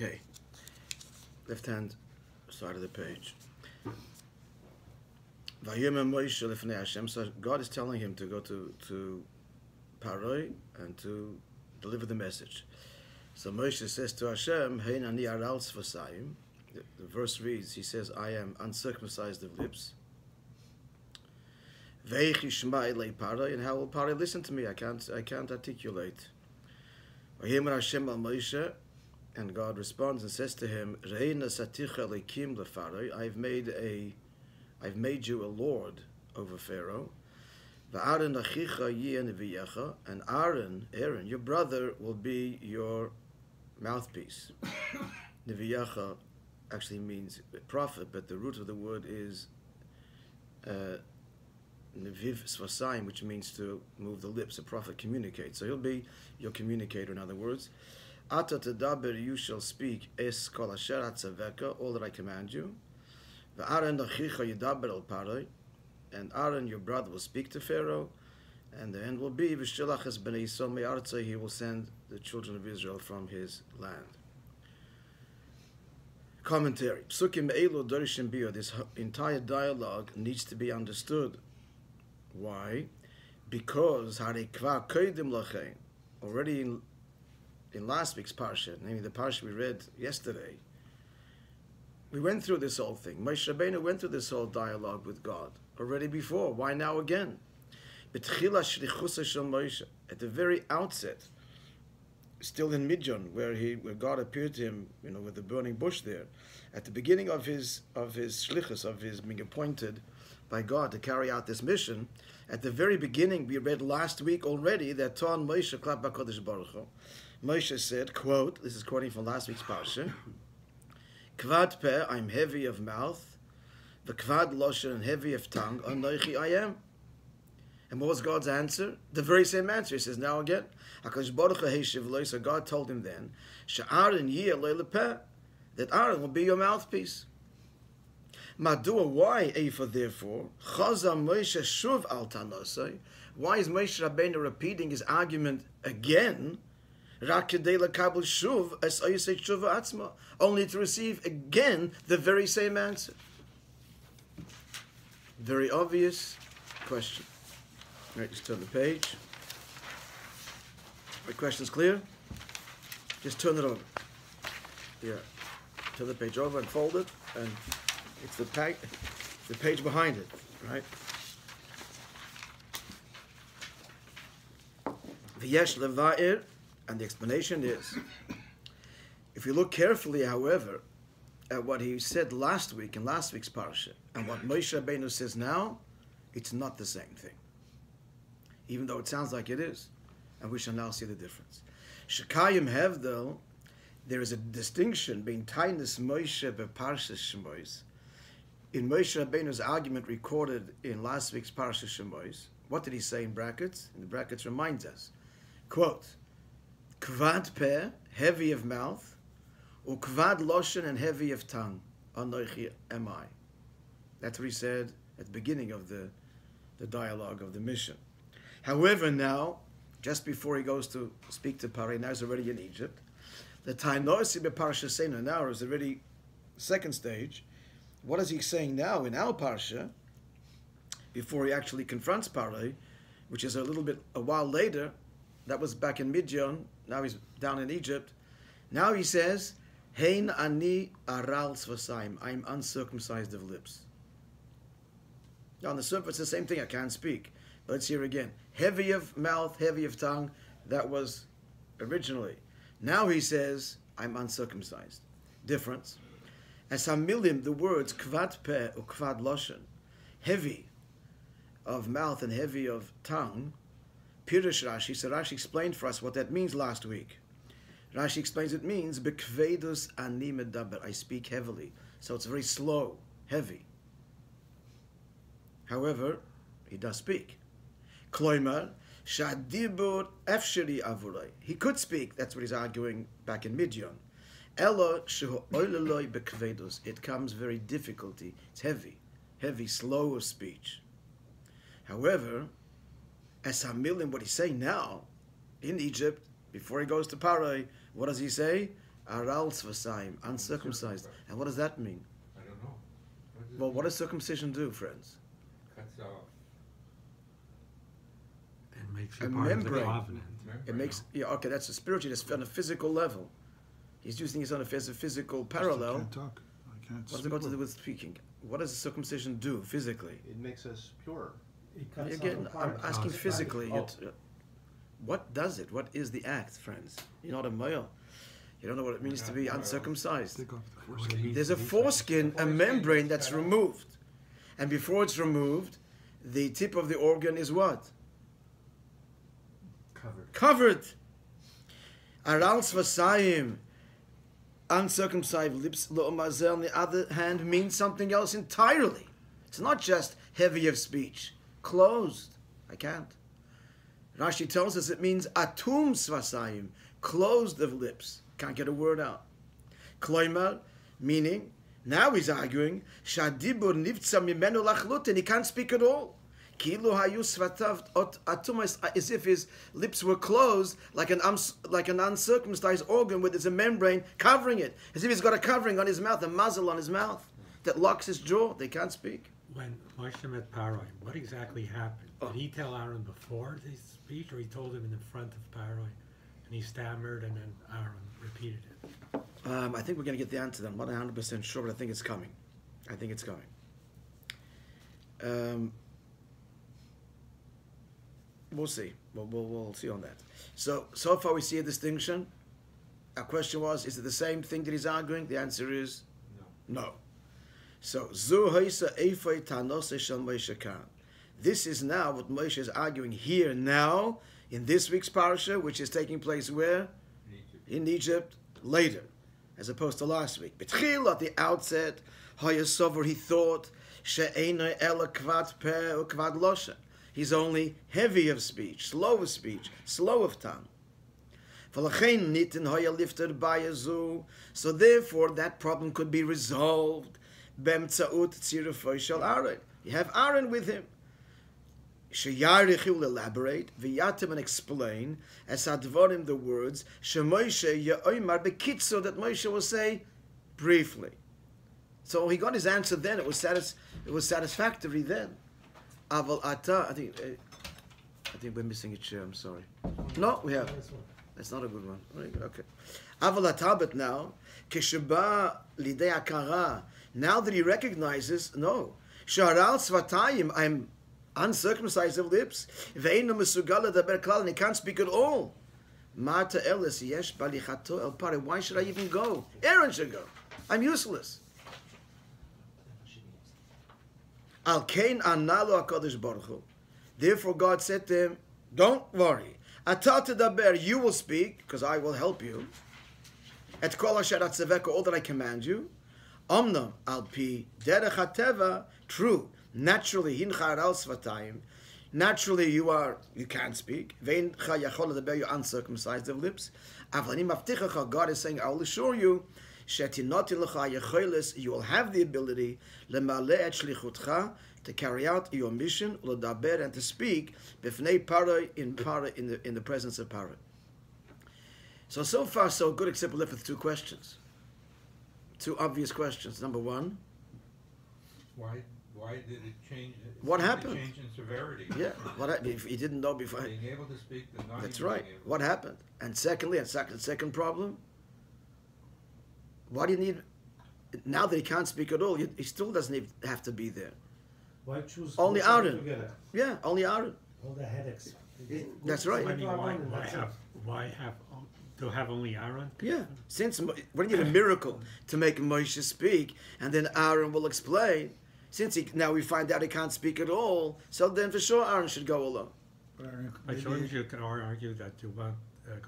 Okay, left-hand side of the page. So God is telling him to go to Paroi and to deliver the message. So Moshe says to Hashem, Hein ani aral tzvasayim. The verse reads, he says, I am uncircumcised of lips. Veich yishma elei Paroi, and how will Paroi listen to me? I can't articulate. Vayimar Hashem al Moshe, and God responds and says to him, Reina saticha leikim leFaroi, I've made you a lord over Pharaoh. Va'aron achicha yeh neviyecha, and Aaron, your brother, will be your mouthpiece. Neviyecha actually means prophet, but the root of the word is neviv svasayim, which means to move the lips. A prophet communicates, so he'll be your communicator. In other words, Ata tedaber, you shall speak es kol asher atzaveka, all that I command you. V'Aaron achicha yedaber el Paroi, and Aaron, your brother, will speak to Pharaoh, and the end will be v'shilach es bnei Yisrael me'artzei, he will send the children of Israel from his land. Commentary: Psukim elu dorishim bio. This entire dialogue needs to be understood. Why? Because harei kvar kodim lachein, already in last week's Parsha, namely the Parsha we read yesterday, we went through this whole thing. Moshe Rabbeinu went through this whole dialogue with God already before. Why now again? At the very outset, still in Midjan, where God appeared to him, with the burning bush there, at the beginning of his shlichus, of his being appointed by God to carry out this mission, at the very beginning, we read last week already that Ton Moshe klap b'Kodesh Baruch Hu. Moshe said, quote, this is quoting from last week's Parsha, Kvad peh, I'm heavy of mouth, v'kvad loshen, and heavy of tongue, anochi I am. And what was God's answer? The very same answer. He says, now again, HaKadosh Baruch Hu heishiv lo, so God told him then, she'Aaron yeh lo lepeh, that Aaron will be your mouthpiece. Madua, why, Eifa, therefore, Chaza Moshe shuv al tanosai, why is Moshe Rabbeinu repeating his argument again? Only to receive again the very same answer. Very obvious question. All right, just turn the page. The question's clear? Just turn it over. Yeah. Turn the page over and fold it, and it's the page behind it, right? V'yesh leva'ir. And the explanation is, if you look carefully, however, at what he said last week in last week's Parsha, and what Moshe Rabbeinu says now, it's not the same thing. Even though it sounds like it is. And we shall now see the difference. Shekayim Hevdel, there is a distinction between Tainus Moshe beParshat Shemot. In Moshe Rabbeinu's argument recorded in last week's Parshat Shemot, what did he say in brackets? In the brackets reminds us, quote, Kvad peh, heavy of mouth, or kvad loshen, and heavy of tongue. Anochi am I. That's what he said at the beginning of the dialogue of the mission. However, now, just before he goes to speak to Paroi, now he's already in Egypt. The Tainosi beParsha Sena now is already second stage. What is he saying now in our Parsha, before he actually confronts Paroi, which is a while later? That was back in Midjan. Now he's down in Egypt. Now he says, Hein ani aral tzvasayim, I'm uncircumcised of lips. Now on the surface, the same thing, I can't speak. But let's hear again. Heavy of mouth, heavy of tongue, that was originally. Now he says, I'm uncircumcised. Difference. As hamilim, the words kvad peh or kvad loshen, heavy of mouth and heavy of tongue, Pirush Rashi, so Rashi explained for us what that means last week. Rashi explains it means bekvedus ani medaber, I speak heavily. So it's very slow, heavy. However, he does speak. Kloimar, shadibur efsheri avurei. He could speak, that's what he's arguing back in Midyan. Elo shehu oileloi bekvedus. It comes very difficulty. It's heavy, slow of speech. However, as Hamilim, what he's saying now, in Egypt, before he goes to Paroi, what does he say? Aral Tzvasayim, uncircumcised. And what does that mean? I don't know. Well, what does circumcision do, friends? Cuts off. It makes you A part of the membrane. covenant. It makes, yeah, okay, that's a spiritual, that's on a physical level. He's using it on a physical I parallel. can't talk. I can't What does speak it got to well. do with speaking? What does the circumcision do physically? It makes us pure. Again, I'm asking Oh. physically. What does it? What is the act, friends? You're not a male. You don't know what it means to be uncircumcised. Take off the What foreskin. it means There's to a be foreskin, a membrane that's cut off. removed. And before it's removed, the tip of the organ is what? Covered. Aral Tzvasayim, uncircumcised lips, lo'omazel, on the other hand, means something else entirely. It's not just heavy of speech. Closed. I can't. Rashi tells us it means atum svasayim, closed of lips. Can't get a word out. Kloimar, meaning, now he's arguing, shadibur nivtza mimenu lachlutin, he can't speak at all. Kilu hayu svatav atum, as if his lips were closed like an uncircumcised organ with a membrane covering it. As if he's got a covering on his mouth, a muzzle on his mouth that locks his jaw. They can't speak. When Moshe met Paroi, what exactly happened? Did he tell Aaron before his speech, or he told him in the front of Paroi, and he stammered, and then Aaron repeated it? I think we're going to get the answer. I'm not 100% sure, but I think it's coming. We'll see. We'll see on that. So far we see a distinction. Our question was, is it the same thing that he's arguing? The answer is no. So, this is now what Moshe is arguing here now in this week's Parsha, which is taking place where? In Egypt, later, as opposed to last week. Betchil, at the outset, Hayasover, he thought, She'ena ela kvad peh u kvad losha. He's only heavy of speech, slow of tongue. So therefore, that problem could be resolved. You have Aaron with him. Sheyarich will elaborate, v'yatim and explain, as advarim the words, Shemoshe ya'omar bekitzo, that Moshe will say briefly. So he got his answer then. It was satisfactory then. Aval ata, I think we're missing a chair. I'm sorry. No, we have. That's not a good one. Okay. Aval ata, but now, kesheba lidei akara. Now that he recognizes, no, sharal svatayim, I'm uncircumcised of lips, ve'enu mesugala daber klal, and he can't speak at all. Mata elis yesh balichato el pare. Why should I even go? Aaron should go. I'm useless. Al kain analo hakadosh baruch hu. Therefore, God said to him, "Don't worry. Ata tedaber, you will speak, because I will help you. Et kol asher atzaveka, all that I command you. Omnam al pi derech hateva, true. Naturally, hincha aral svatayim. Naturally, you can't speak. Vein cha yachol ledaber, you're uncircumcised of lips. Avlanim avtichacha, God is saying, I will assure you, shetinoti lecha yecholes, you will have the ability lemaleh et shlichutcha, to carry out your mission, ledaber, and to speak b'fnei paroi, in the presence of Paroi. So far so good, except we're left with two questions. Two obvious questions. Number one, Why did it change? What happened? Change in severity. yeah, if he didn't know before. Being able to speak, but not That's even right. being able What happened? And secondly, second problem, why do you need, now that he can't speak at all, he still doesn't have to be there. Why choose Only both of them Aaron. together? Yeah, only Aaron. All the headaches. That's right. I mean, why have only Aaron? Yeah. Since, what do you need a miracle to make Moshe speak, and then Aaron will explain. Since now we find out he can't speak at all, so then for sure Aaron should go alone. But shouldn't you argue that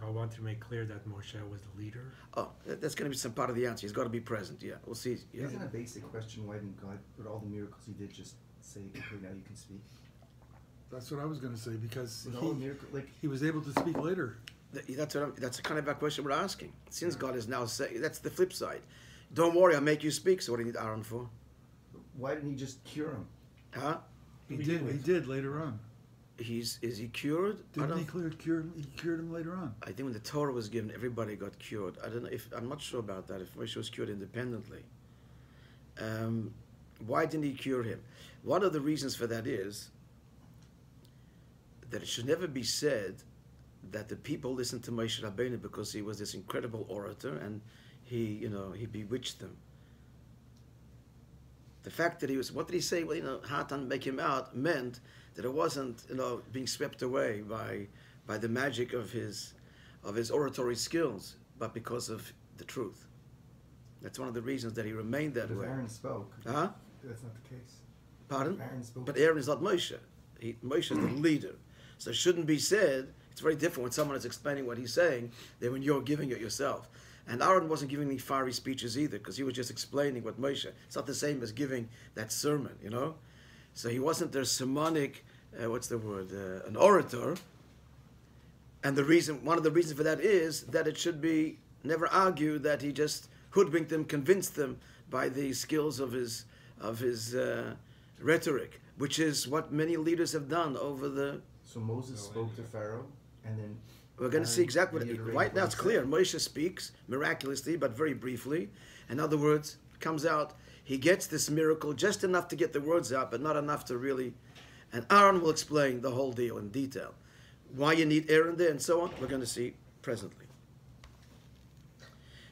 God wanted to make clear that Moshe was the leader? Oh, that's going to be some part of the answer. He's got to be present. Yeah, we'll see. Yeah. Isn't a basic question, why didn't God, with all the miracles he did, just say, okay, now you can speak? That's what I was going to say, because With all the miracles, he was able to speak later. That's the kind of a question we're asking. Since God is now saying, that's the flip side. Don't worry, I'll make you speak. So what do you need Aaron for? why didn't he just cure him? Huh? He did later on. is he cured? Didn't he cured him later on? I think when the Torah was given, everybody got cured. I don't know if I'm not sure about that. If Moshe was cured independently, why didn't he cure him? One of the reasons for that is that it should never be said that the people listened to Moshe Rabbeinu because he was this incredible orator and he bewitched them. The fact that he was, what did he say? Well, Hatan make him out meant that it wasn't, being swept away by the magic of his oratory skills, but because of the truth. That's one of the reasons that he remained that Because way. Aaron spoke. Huh? That's not the case. Pardon? Aaron spoke. But Aaron is not Moshe. Moshe is the leader. So it shouldn't be said, it's very different when someone is explaining what he's saying than when you're giving it yourself. And Aaron wasn't giving any fiery speeches either, because he was just explaining what Moshe. It's not the same as giving that sermon, So he wasn't their sermonic, an orator. And one of the reasons for that is that it should be never argued that he just hoodwinked them, convinced them by the skills of his rhetoric, which is what many leaders have done over the. So Moses spoke to Pharaoh, and then We're going to see exactly what. reiterated Right now, he it's said. clear. Moshe speaks miraculously, but very briefly. In other words, comes out. He gets this miracle just enough to get the words out, but not enough to really. And Aaron will explain the whole deal in detail, why you need Aaron there, and so on. We're going to see presently.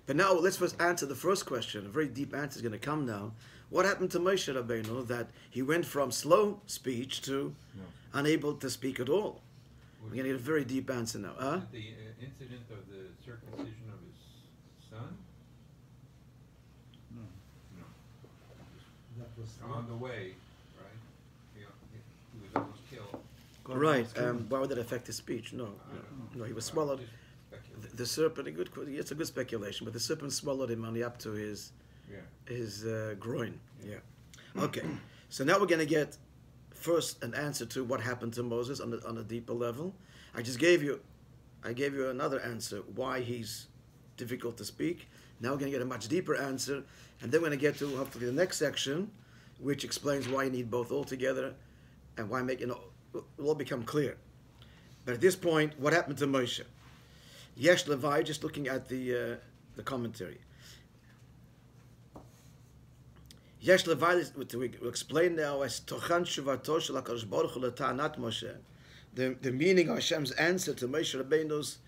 But now let's first answer the first question. A very deep answer is going to come now. What happened to Moshe Rabbeinu that he went from slow speech to unable to speak at all? We're going to get a very deep answer now. Was it the incident of the circumcision of his son? No. No. That was On the way, right? He was almost killed. Right. Why would that affect his speech? No. He was swallowed. Just speculate. The serpent. It's a good speculation, but the serpent swallowed him only up to his groin. Yeah. Okay. So now we're going to get first an answer to what happened to Moses on a deeper level. I gave you another answer why he's difficult to speak. Now we're going to get a much deeper answer, and then we're going to get to hopefully the next section, which explains why you need both altogether, and why it'll all become clear. But at this point, what happened to Moshe? Yesh Levi, just looking at the commentary. Yesh Levi, to explain now as Tochan Shuvato Shel HaKadosh Baruch Hu L'Ta'anat Moshe, the meaning of Hashem's answer to Moshe Rabbeinu's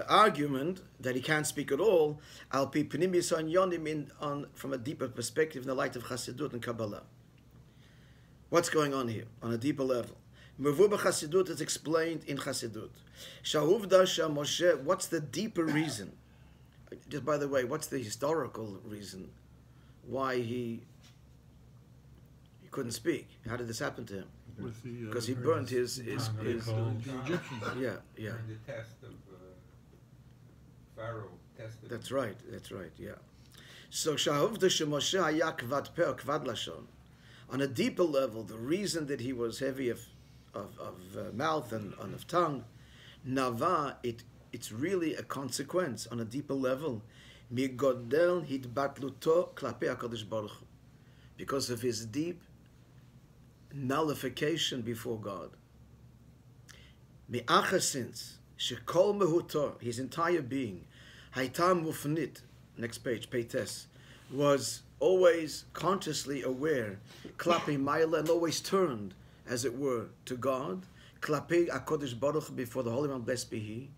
argument that he can't speak at all, Al Pi Pnim Yison Yonim from a deeper perspective in the light of Chassidut and Kabbalah. What's going on here on a deeper level? Mevu b'Chassidut is explained in Chassidut. Shahuvda Moshe. What's the deeper reason? Just by the way, what's the historical reason why he couldn't speak? How did this happen to him? Because he burned his the Egyptians. yeah. During the test of Pharaoh tested. That's right. Yeah. So Shahuvda Moshe haya kvad peh kvad lashon. On a deeper level, the reason that he was heavy of mouth and of tongue, Nava, it's really a consequence on a deeper level. Migodel hitbatluto klape HaKadosh Baruch Hu, because of his deep nullification before God. Mi'acha since shekol mehuto, his entire being, haytam mufnit, next page, peites, was always consciously aware, klape maila, and always turned, as it were, to God, klape HaKadosh Baruch Hu, before the Holy One, blessed be He.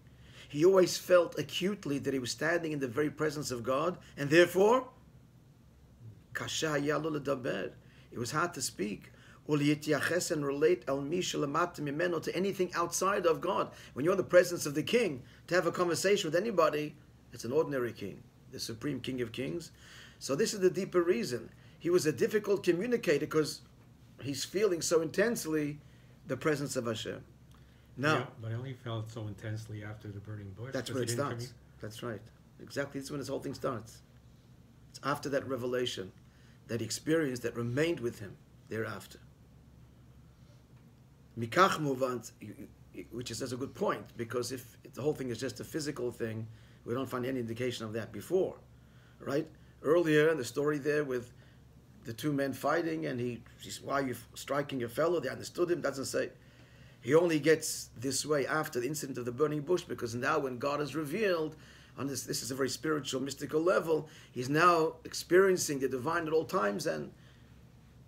He always felt acutely that he was standing in the very presence of God, and therefore, kasha yalu ledaber, it was hard to speak, uliyityaches, and relate al misha lamata mimeno, to anything outside of God. When you're in the presence of the King, to have a conversation with anybody, it's an ordinary king, the supreme King of Kings. So this is the deeper reason. He was a difficult communicator because he's feeling so intensely the presence of Hashem. Now, Yeah, but I only felt so intensely after the burning bush. that's because where it he didn't starts. That's right. Exactly. This is when this whole thing starts. It's after that revelation that he experienced that remained with him thereafter. Mikach muvant, which is a good point, because if the whole thing is just a physical thing, we don't find any indication of that before, right? Earlier in the story there with the two men fighting, and he's, why are you striking your fellow? They understood him. Doesn't say. He only gets this way after the incident of the burning bush, because now when God is revealed, on this is a very spiritual, mystical level, he's now experiencing the divine at all times, and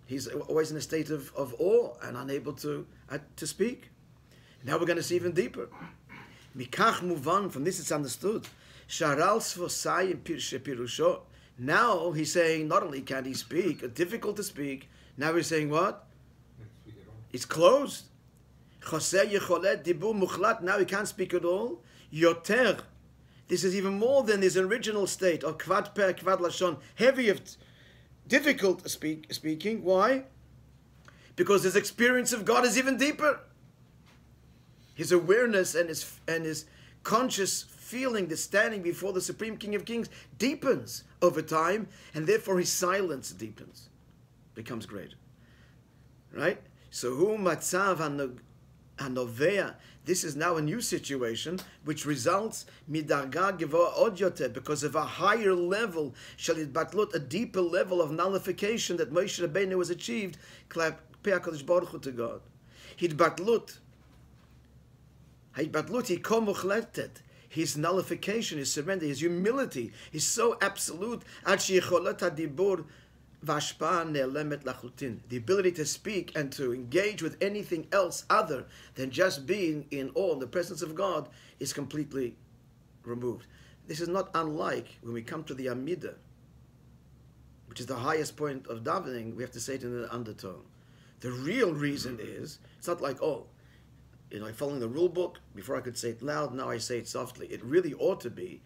he's always in a state of awe and unable to speak. Now we're going to see even deeper. Mikach muvan, from this it's understood. Sharal svosayim pirusho. Now he's saying not only can he speak, difficult to speak, now he's saying what? It's closed. Choseh yecholet dibur muchlat, now he can't speak at all. Yoter, this is even more than his original state of kvad per, kvad lashon, heavy of difficult speaking. Why? Because his experience of God is even deeper. His awareness and his conscious feeling that standing before the Supreme King of Kings deepens over time, and therefore his silence deepens, becomes greater. Right? So hu matzav hanovea. This is now a new situation which results midarga geva od yoter, because of a higher level, shalit batlut, a deeper level of nullification that Moshe Rabbeinu has achieved. Klap pe'akadosh baruch hu to God. Hidbatlut, his nullification, his surrender, his humility is so absolute. The ability to speak and to engage with anything else other than just being in awe in the presence of God is completely removed. This is not unlike when we come to the Amidah, which is the highest point of davening. We have to say it in an undertone. The real reason is, it's not like, following the rule book, before I could say it loud, now I say it softly. It really ought to be,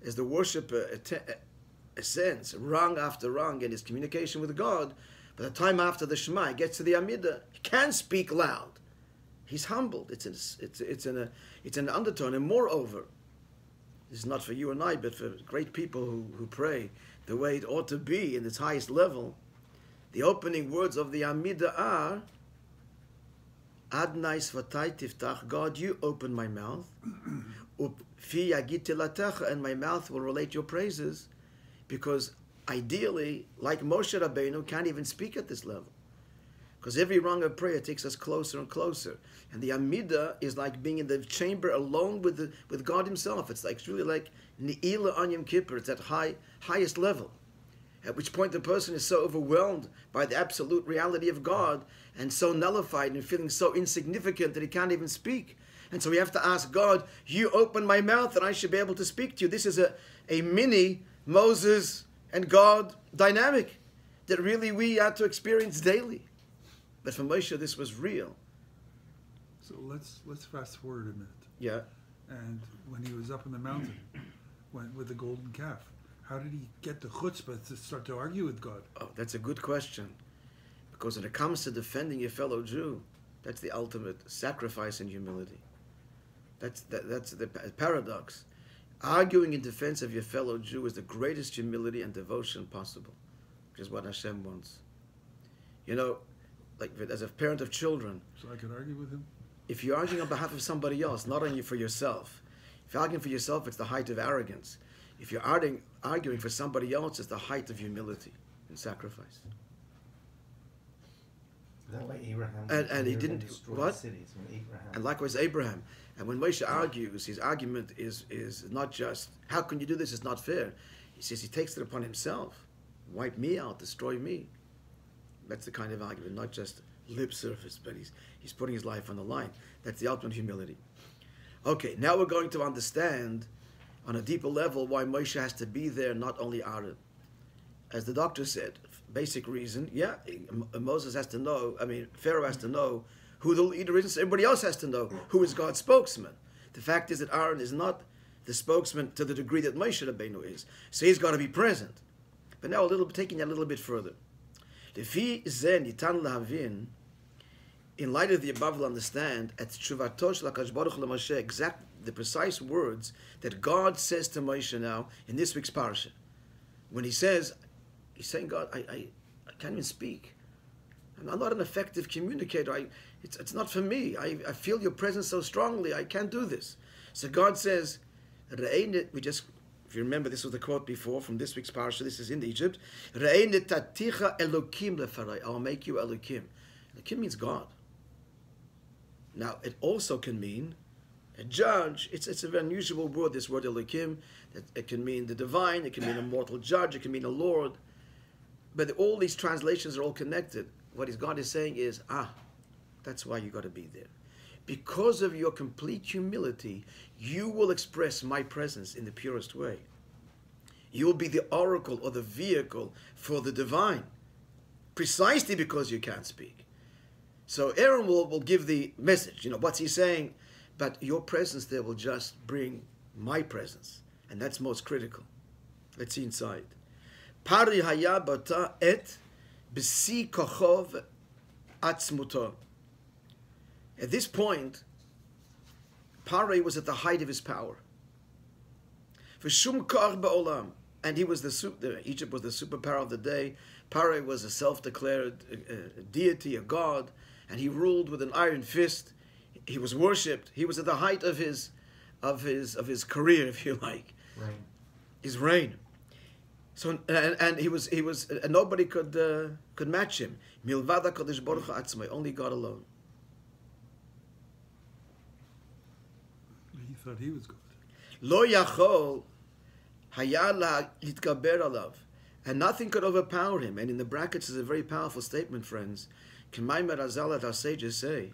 as the worshipper ascends rung after rung in his communication with God, by the time after the Shema, he gets to the Amidah, he can speak loud. He's humbled. It's in an undertone. And moreover, this is not for you and I, but for great people who pray the way it ought to be in its highest level, the opening words of the Amidah are, Adnai Svatai Tiftach, God, you open my mouth, Ufi Yagit Tilatecha, and my mouth will relate your praises, because ideally, like Moshe Rabbeinu, can't even speak at this level. Because every rung of prayer takes us closer and closer. And the Amidah is like being in the chamber alone with God himself. It's really like Ne'ilah on Yom Kippur. It's that highest level. At which point the person is so overwhelmed by the absolute reality of God and so nullified and feeling so insignificant that he can't even speak. And so we have to ask God, you open my mouth and I should be able to speak to you. This is a mini Moses and God dynamic that really we had to experience daily. But for Moshe, this was real. So let's fast forward a minute. Yeah. And when he was up in the mountain, with the golden calf, how did he get the chutzpah to start to argue with God? Oh, that's a good question. Because when it comes to defending your fellow Jew, that's the ultimate sacrifice and humility. That's the paradox. Arguing in defense of your fellow Jew is the greatest humility and devotion possible, which is what Hashem wants. Like as a parent of children. So I could argue with him? If you're arguing on behalf of somebody else, not only for yourself. If you're arguing for yourself, it's the height of arrogance. If you're arguing for somebody else, it's the height of humility and sacrifice. That way Abraham and he didn't destroy what? Cities when Abraham. And likewise Abraham. And when Moshe argues, his argument is not just, how can you do this? It's not fair. He says he takes it upon himself. Wipe me out, destroy me. That's the kind of argument, not just lip service, but he's putting his life on the line. That's the ultimate humility. Okay, now we're going to understand on a deeper level why Moshe has to be there, not only Aaron. As the doctor said, basic reason, Moses has to know, Pharaoh has to know who the leader is. Everybody else has to know who is God's spokesman. The fact is that Aaron is not the spokesman to the degree that Moshe Rabbeinu is. So he's got to be present. But now taking that a little bit further. In light of the above, we'll understand at the precise words that God says to Moshe now in this week's Parsha. When he's saying, God, I can't even speak. I'm not an effective communicator. It's not for me. I feel your presence so strongly. I can't do this. So God says, if you remember, this was the quote before from this week's Parsha. This is in Egypt. I will make you Elokim. Elokim means God. Now, it also can mean a judge. It's an unusual word, this word Elohim. It can mean the divine, it can mean a mortal judge, it can mean a Lord. But all these translations are all connected. What God is saying is, that's why you got to be there. Because of your complete humility, you will express my presence in the purest way. You will be the oracle or the vehicle for the divine, precisely because you can't speak. So Aaron will give the message, what's he saying? But your presence there will just bring my presence. And that's most critical. Let's see inside. Pari haya bata et b'si kochov atzmuto. At this point, Pari was at the height of his power. V'shum kar ba'olam. And he was Egypt was the superpower of the day. Pari was a self-declared deity, a god, and he ruled with an iron fist. He was worshipped. He was at the height of his career, if you like. Right. His reign. So and he was nobody could match him. Milvada Kodesh Baruch Hu Atzmai, only God alone. He thought he was God. Lo yachol hayala litgaber alav, and nothing could overpower him. And in the brackets is a very powerful statement, friends. K'maymer Azalat, our sages say,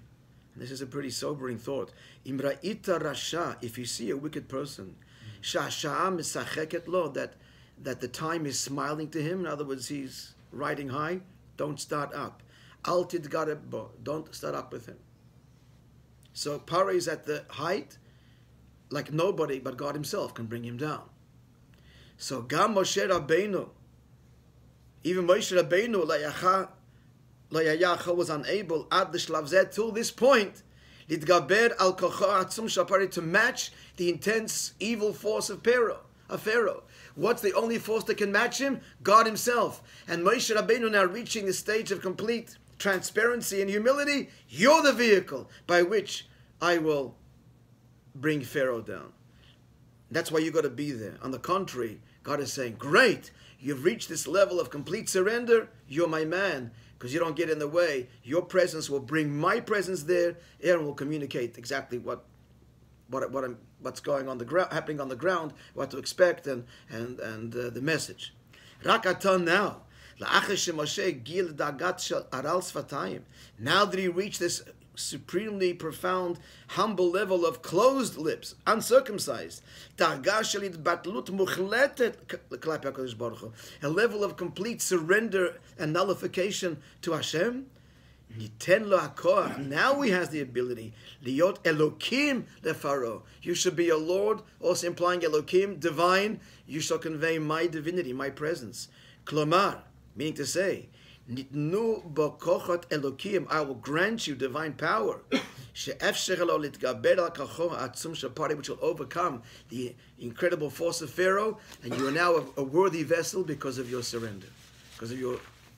and this is a pretty sobering thought. Imra'ita rasha, if you see a wicked person, sha'asha'am misacheket lo, that the time is smiling to him. In other words, he's riding high. Don't start up. Al tidgareb bo, don't start up with him. So Pari is at the height, like nobody but God Himself can bring him down. So Gam Moshe Rabbeinu, even Moshe Rabbeinu, was unable ad l'shlav zeh, till this point, litgaber al kocho atzum shapari, to match the intense evil force of Pharaoh. What's the only force that can match him? God Himself. And Moshe Rabbeinu now reaching the stage of complete transparency and humility. You're the vehicle by which I will bring Pharaoh down. That's why you got to be there. On the contrary, God is saying, great, you've reached this level of complete surrender. You're my man, because you don't get in the way. Your presence will bring my presence there. Aaron will communicate exactly what's going on the ground, happening on the ground, what to expect, and the message. Rakatan now. Now that he reached this supremely profound, humble level of closed lips, uncircumcised, a level of complete surrender and nullification to Hashem. Now he has the ability. Liot Elokim leFaro. You should be a Lord, also implying Elokim, divine. You shall convey my divinity, my presence. Klomar, meaning to say, Nitnu bokochot Elokim, I will grant you divine power. Which will overcome the incredible force of Pharaoh, and you are now a worthy vessel because of your surrender, because of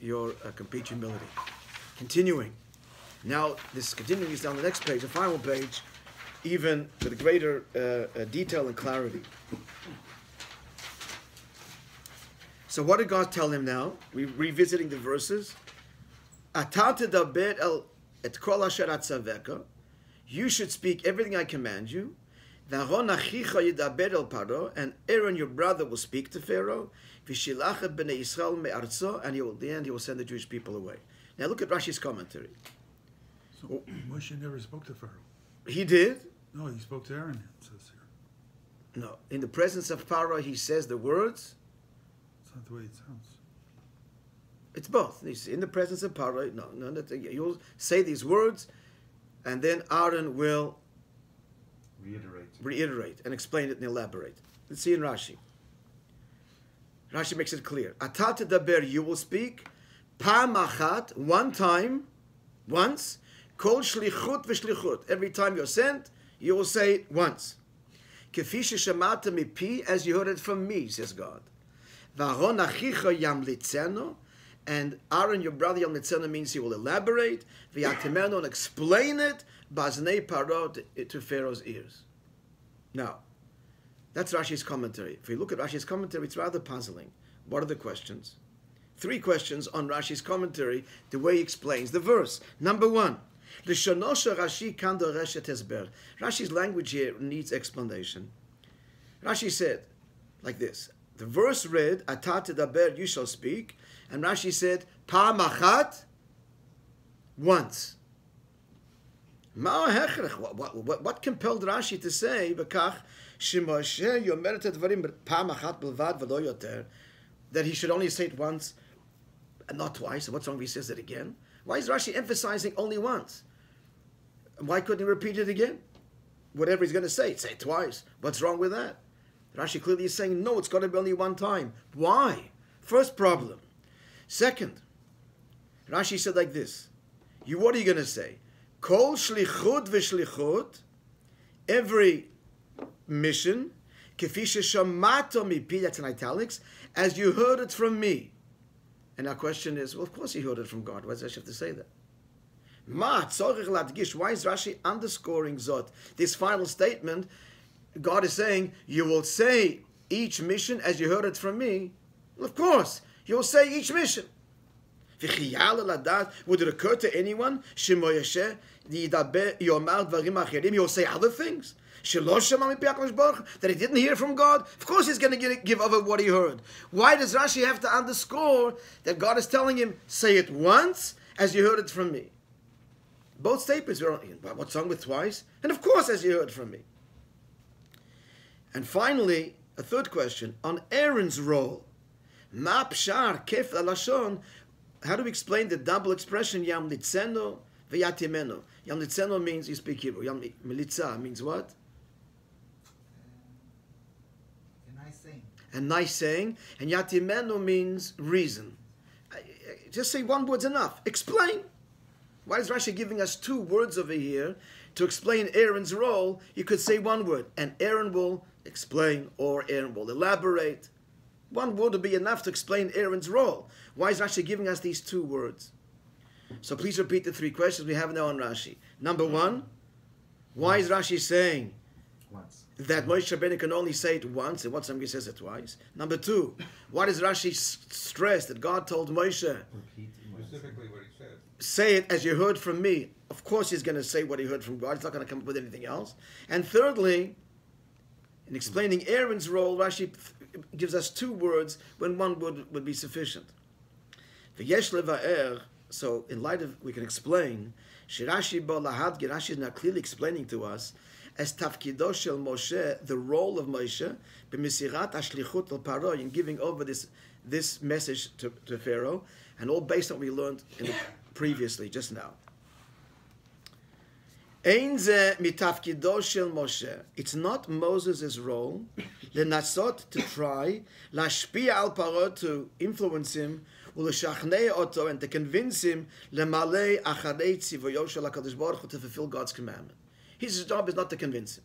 your complete humility. Continuing. Now, this continues down the next page, the final page, even with greater detail and clarity. So what did God tell him now? We're revisiting the verses. You should speak everything I command you. And Aaron, your brother, will speak to Pharaoh. And he will send the Jewish people away. Now look at Rashi's commentary. So Moshe never spoke to Pharaoh. He did? No, he spoke to Aaron, it says here. No. In the presence of Pharaoh, he says the words. It's not the way it sounds. It's both. In the presence of Pharaoh, you'll say these words, and then Aaron will reiterate and explain it and elaborate. Let's see in Rashi. Rashi makes it clear. Atat daber, you will speak. Pam achat, one time, once. Kol shlichut v'shlichut. Every time you're sent, you will say it once. Kefi sheshamata mipi, as you heard it from me, says God. V'aron achicha yamlitzeno, and Aaron, your brother, yamlitzeno, means he will elaborate. V'yatemeno, and explain it. Baznei paro, to Pharaoh's ears. Now, that's Rashi's commentary. If we look at Rashi's commentary, it's rather puzzling. What are the questions? 3 questions on Rashi's commentary, the way he explains the verse. Number 1, L'shonosha Rashi kan doreshet hesber. Rashi's language here needs explanation. Rashi said, like this. The verse read, Ata tedaber, you shall speak. And Rashi said, Pa'am achat, once. What compelled Rashi to say, Bekach, Shemoshe yomeret dvarim pa'am achat bilvad v'lo yoter, that he should only say it once and not twice? And what's wrong if he says it again? Why is Rashi emphasizing only once? Why couldn't he repeat it again? Whatever he's going to say it twice. What's wrong with that? Rashi clearly is saying, no, it's got to be only one time. Why? First problem. Second, Rashi said like this. What are you going to say? Kol shlichut v'shlichut, every mission, kefi sheshamato mipi, that's in italics, as you heard it from me. And our question is, well, of course he heard it from God. Why does Rashi have to say that? Why is Rashi underscoring Zot? This final statement, God is saying, you will say each mission as you heard it from me. Well, of course, you will say each mission. Would it occur to anyone, he will say other things? That he didn't hear from God? Of course he's going to give over what he heard. Why does Rashi have to underscore that God is telling him, say it once as you heard it from me? Both statements are, what's wrong with twice? And of course as you heard from me. And finally, a third question, on Aaron's role. Ma pshar kef lashon. How do we explain the double expression Yam Nitzeno v'Yatimeno? Yam Nitzeno means you speak Hebrew. Yam Militza means what? A nice saying. A nice saying. And Yatimeno means reason. Just say one word's enough. Explain. Why is Rashi giving us two words over here to explain Aaron's role? You could say one word, and Aaron will explain, or Aaron will elaborate. One word would be enough to explain Aaron's role. Why is Rashi giving us these two words? So please repeat the three questions we have now on Rashi. Number one, why is Rashi saying Once. that Moshe Rabbeinu can only say it once, and what time he says it twice? Number two, why does Rashi stress that God told Moshe, Repeat once. Specifically what he said. say it as you heard from me? Of course he's going to say what he heard from God. He's not going to come up with anything else. And thirdly, in explaining Aaron's role, Rashi gives us two words when one word would be sufficient. V'yesh leva'er, so in light of, we can explain, Shirashi bo lahadgir, Rashi is now clearly explaining to us, as tafkido shel Moshe, the role of Moshe, b'misirat hashlichut al Paro, in giving over this message to Pharaoh, and all based on what we learned previously, just now. Ein ze mitafkido shel Moshe. It's not Moses' role, lenasot, to try, lashpia al Paro, to influence him, uleshachnei oto, and to convince him, lemalei acharei tzivoyo shel HaKadosh Baruch Hu, to fulfill God's commandment. His job is not to convince him.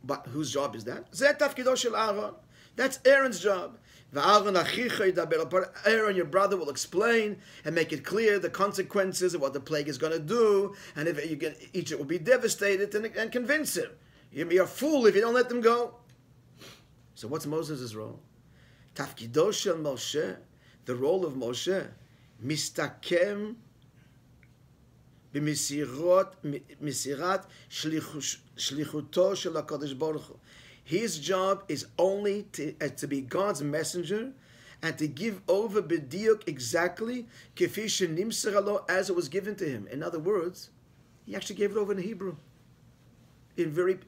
But whose job is that? Ze tafkido shel Aaron. That's Aaron's job. Aaron, your brother, will explain and make it clear the consequences of what the plague is going to do, and if Egypt will be devastated, and convince him. You'll be a fool if you don't let them go. So what's Moses' role? Tafkido shel Moshe, the role of Moshe, mistakem b'misirat shlichuto shel HaKadosh Baruch Hu. His job is only to be God's messenger and to give over b'diuk exactly kefi shenimsar lo, as it was given to him. In other words, he actually gave it over in Hebrew, in very,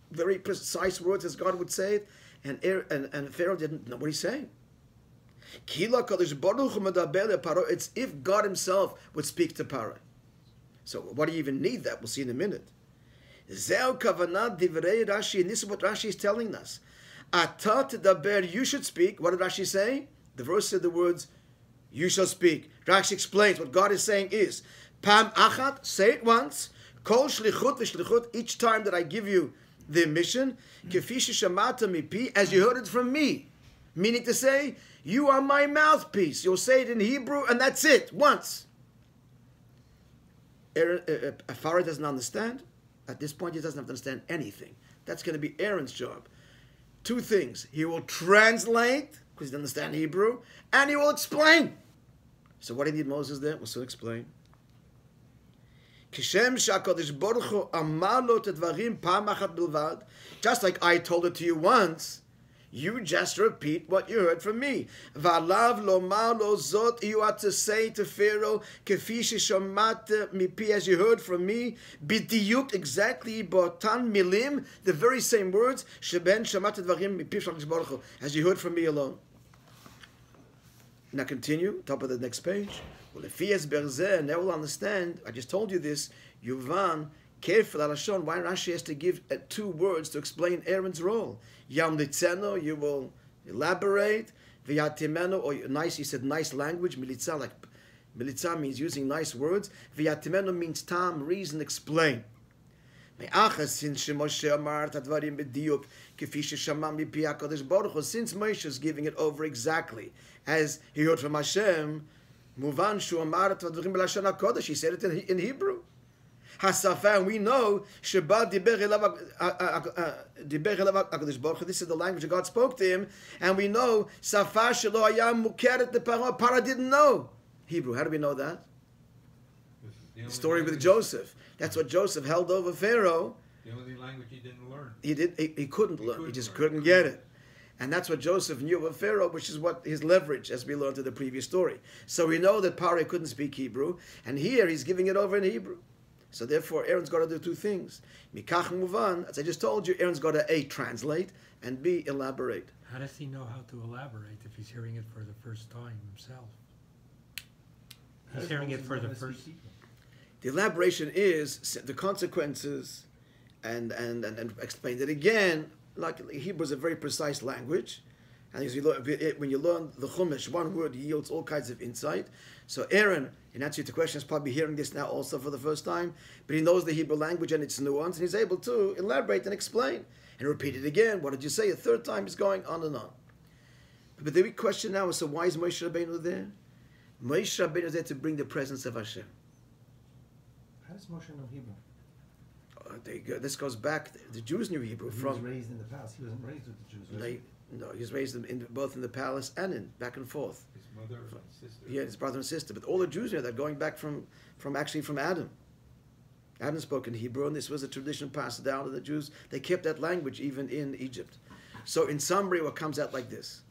very precise words as God would say it, and Pharaoh didn't know what he's saying. It's if God himself would speak to Paro. So what do you even need that? We'll see in a minute. Zeo kavanat divrei Rashi, and this is what Rashi is telling us. Ata tedaber, you should speak. What did Rashi say? The verse said the words, you shall speak. Rashi explains what God is saying is, Pam achat, say it once, kol shlichut v'shlichut, each time that I give you the mission, kefi sheshamata mipi, as you heard it from me. Meaning to say, you are my mouthpiece. You'll say it in Hebrew, and that's it, once. Pharaoh doesn't understand. At this point, he doesn't have to understand anything. That's going to be Aaron's job. Two things. He will translate, because he doesn't understand Hebrew, and he will explain. So what did Moses there? We'll soon explain. כשם שהקדוש ברוך הוא אמר לו את הדברים פעם אחת בלבד, just like I told it to you once, you just repeat what you heard from me. ועליו לומר לו זאת, you ought to say to Pharaoh, כפי ששמעת מפי, as you heard from me, בדיוק, exactly, באותן מילים, the very same words, שבהן שמעת דברים מפיו של הקדוש ברוך הוא, as you heard from me alone. Now continue, top of the next page. Well, לפי הסבר זה, now we'll understand, I just told you this, יובן, careful alashon, why Rashi has to give 2 words to explain Aaron's role. Yamlitzeno, you will elaborate. V'yatimeno, or nice, he said nice language. Militza, like militza means using nice words. V'yatimeno means tam, reason, explain. Since Moshe is giving it over exactly as he heard from Hashem, muvan shu amar et vadvarim b'lashon hakodesh, he said it in Hebrew. Hasafa, we know Sheba diber elav HaKadosh Baruch Hu. This is the language that God spoke to him, and we know Safa shelo hayam mukeret leparo. Para didn't know Hebrew. How do we know that? The story with Joseph. That's what Joseph held over Pharaoh. The only language he didn't learn. He couldn't learn. He just couldn't get it. And that's what Joseph knew of Pharaoh, which is what his leverage, as we learned in the previous story. So we know that Paro couldn't speak Hebrew, and here he's giving it over in Hebrew. So therefore, Aaron's got to do 2 things. Mikach muvan, as I just told you, Aaron's got to A, translate, and B, elaborate. How does he know how to elaborate if he's hearing it for the first time himself? He's hearing it for the first. The elaboration is the consequences, and explained it again. Like Hebrew is a very precise language, and as you learn, when you learn the Chumash, one word yields all kinds of insight. So Aaron, in answer to the question, is probably hearing this now also for the first time, but he knows the Hebrew language and its nuance, and he's able to elaborate and explain and repeat it again. What did you say? A 3rd time, is going on and on. But the big question now is: so why is Moshe Rabbeinu there? Moshe Rabbeinu is there to bring the presence of Hashem. How does Moshe know Hebrew? This goes back. The Jews knew Hebrew He was raised in the palace. He wasn't raised with the Jews. Was he? No, he was raised both in the palace and back and forth. His mother and sister. Yeah, his brother and sister. But all the Jews knew that, going back from Adam. Adam spoke in Hebrew, and this was a tradition passed down to the Jews. They kept that language even in Egypt. So in summary, what comes out like this: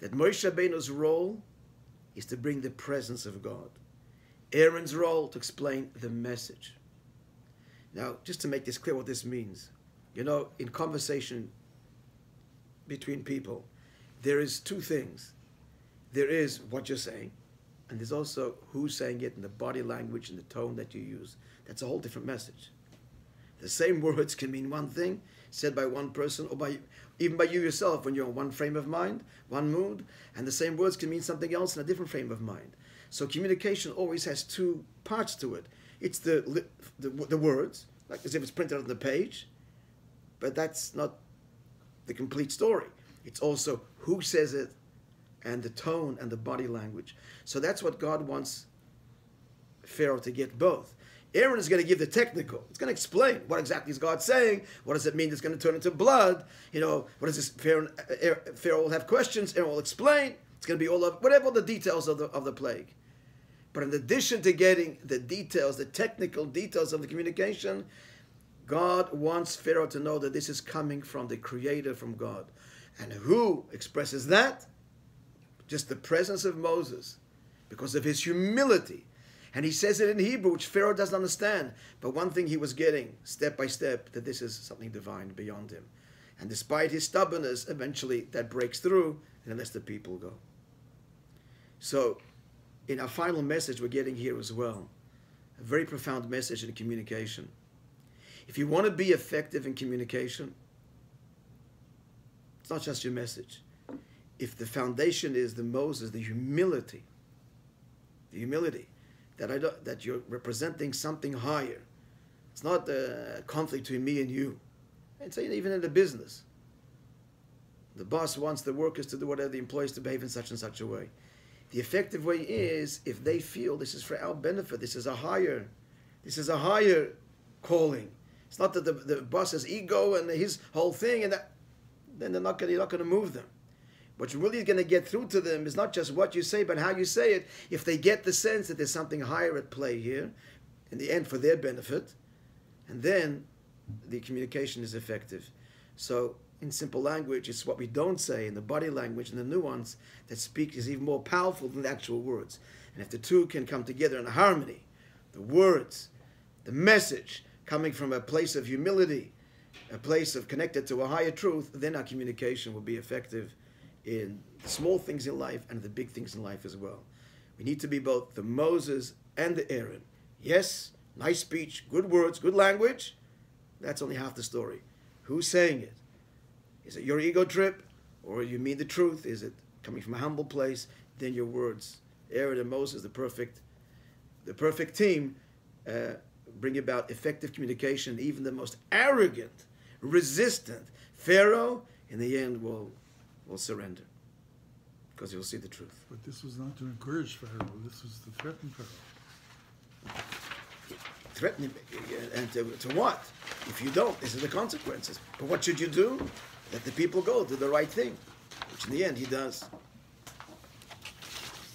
that Moshe Rabbeinu's role is to bring the presence of God. Aaron's role to explain the message. Now, just to make this clear what this means, in conversation between people, there is 2 things. There is what you're saying, and there's also who's saying it, and the body language and the tone that you use. That's a whole different message. The same words can mean one thing, said by one person, or even by you yourself, when you're in one frame of mind, one mood, and the same words can mean something else in a different frame of mind. So communication always has 2 parts to it. It's the words, like as if it's printed on the page, but that's not the complete story. It's also who says it, and the tone and the body language. So that's what God wants Pharaoh to get both. Aaron is going to give the technical. It's going to explain what exactly is God saying. What does it mean it's going to turn into blood? What is this? Pharaoh will have questions. Aaron will explain. It's going to be all of whatever the details of the plague. But in addition to getting the details, the technical details of the communication, God wants Pharaoh to know that this is coming from the Creator, from God. And who expresses that? Just the presence of Moses, because of his humility. And he says it in Hebrew, which Pharaoh doesn't understand. But one thing he was getting, step by step, that this is something divine beyond him. And despite his stubbornness, eventually that breaks through, and he lets the people go. So, in our final message we're getting here as well, a very profound message in communication. If you want to be effective in communication, it's not just your message. If the foundation is the Moses, the humility, that you're representing something higher. It's not a conflict between me and you. It's even in the business. The boss wants the workers to do whatever, the employees to behave in such and such a way. The effective way is if they feel this is for our benefit, this is a higher calling. It's not that the boss's ego and his whole thing, and then you're not going to move them. What's really going to get through to them is not just what you say, but how you say it. If they get the sense that there's something higher at play here, in the end for their benefit, and then the communication is effective. So in simple language, it's what we don't say in the body language and the nuance that speak is even more powerful than the actual words. And if the two can come together in harmony, the words, the message coming from a place of humility, a place of connected to a higher truth, then our communication will be effective in the small things in life and the big things in life as well. We need to be both the Moses and the Aaron. Yes, nice speech, good words, good language. That's only half the story. Who's saying it? Is it your ego trip? Or you mean the truth? Is it coming from a humble place? Then your words. Aaron and Moses, the perfect team, bring about effective communication. Even the most arrogant, resistant Pharaoh, in the end, will surrender. Because he'll see the truth. But this was not to encourage Pharaoh. This was to threaten Pharaoh. Threatening, and to what? If you don't, these are the consequences. But what should you do? Let the people go, do the right thing, which in the end he does.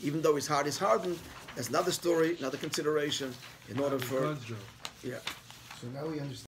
Even though his heart is hardened, that's another story, another consideration in order for... God's job. Yeah. So now we understand.